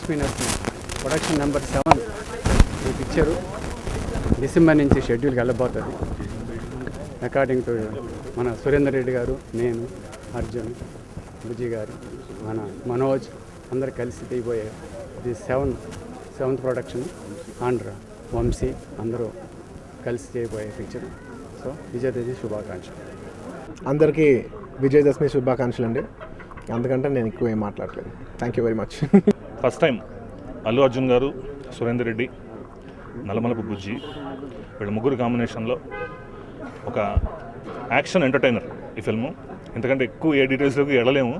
Lakshmi Narasimha production number 7 ఈ picture December నుంచి షెడ్యూల్కి వెళ్ళబోతుంది. According to మన సురేందర్ రెడ్డి గారు, నేను, అర్జున్, బుజ్జి గారు, మన మనోజ్ అందరు కలిసి తీయబోయే ఇది సెవెంత్ ప్రొడక్షన్. ఆంధ్ర వంశీ అందరూ కలిసి చేయబోయే పిక్చర్. సో విజయదశమి శుభాకాంక్షలు. అందరికీ విజయదశమి శుభాకాంక్షలు అండి. అందుకంటే నేను ఎక్కువ ఏం మాట్లాడలేదు. Thank you very much. First time Allu Arjun గారు, సురేందర్ రెడ్డి, నల్లమలపు బుజ్జి వీళ్ళ ముగ్గురు కాంబినేషన్లో ఒక యాక్షన్ ఎంటర్టైనర్ ఈ ఫిల్ము. ఎందుకంటే ఎక్కువ ఏ డీటెయిల్స్లోకి వెళ్ళలేము.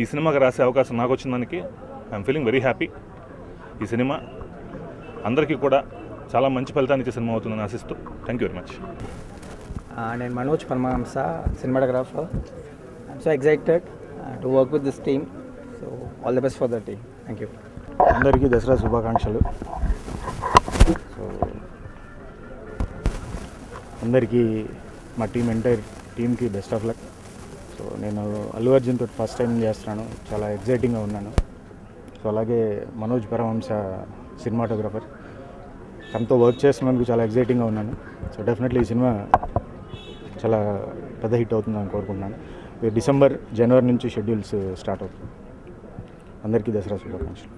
ఈ సినిమాకి రాసే అవకాశం నాకు వచ్చిన దానికి ఐఎమ్ ఫీలింగ్ వెరీ హ్యాపీ. ఈ సినిమా అందరికీ కూడా చాలా మంచి ఫలితాన్ని ఇచ్చే సినిమా అవుతుందని ఆశిస్తూ థ్యాంక్ యూ వెరీ మచ్. నేను Manoj Paramahamsa, cinematographer. I'm so excited to work with this team. So all the best for the team. Thank you. అందరికీ దసరా శుభాకాంక్షలు. సో అందరికీ మా ఎంటైర్ టీమ్కి బెస్ట్ ఆఫ్ లక్. సో నేను అల్లు అర్జున్ తోటి ఫస్ట్ టైం చేస్తున్నాను, చాలా ఎగ్జైటింగ్గా ఉన్నాను. సో అలాగే మనోజ్ పరమహంస సినిమాటోగ్రఫర్, తనతో వర్క్ చేస్తున్నందుకు చాలా ఎగ్జైటింగ్గా ఉన్నాను. సో డెఫినెట్లీ ఈ సినిమా చాలా పెద్ద హిట్ అవుతుందని కోరుకుంటున్నాను. డిసెంబర్, జనవరి నుంచి షెడ్యూల్స్ స్టార్ట్ అవుతుంది. అందరికీ దసరా శుభాకాంక్షలు.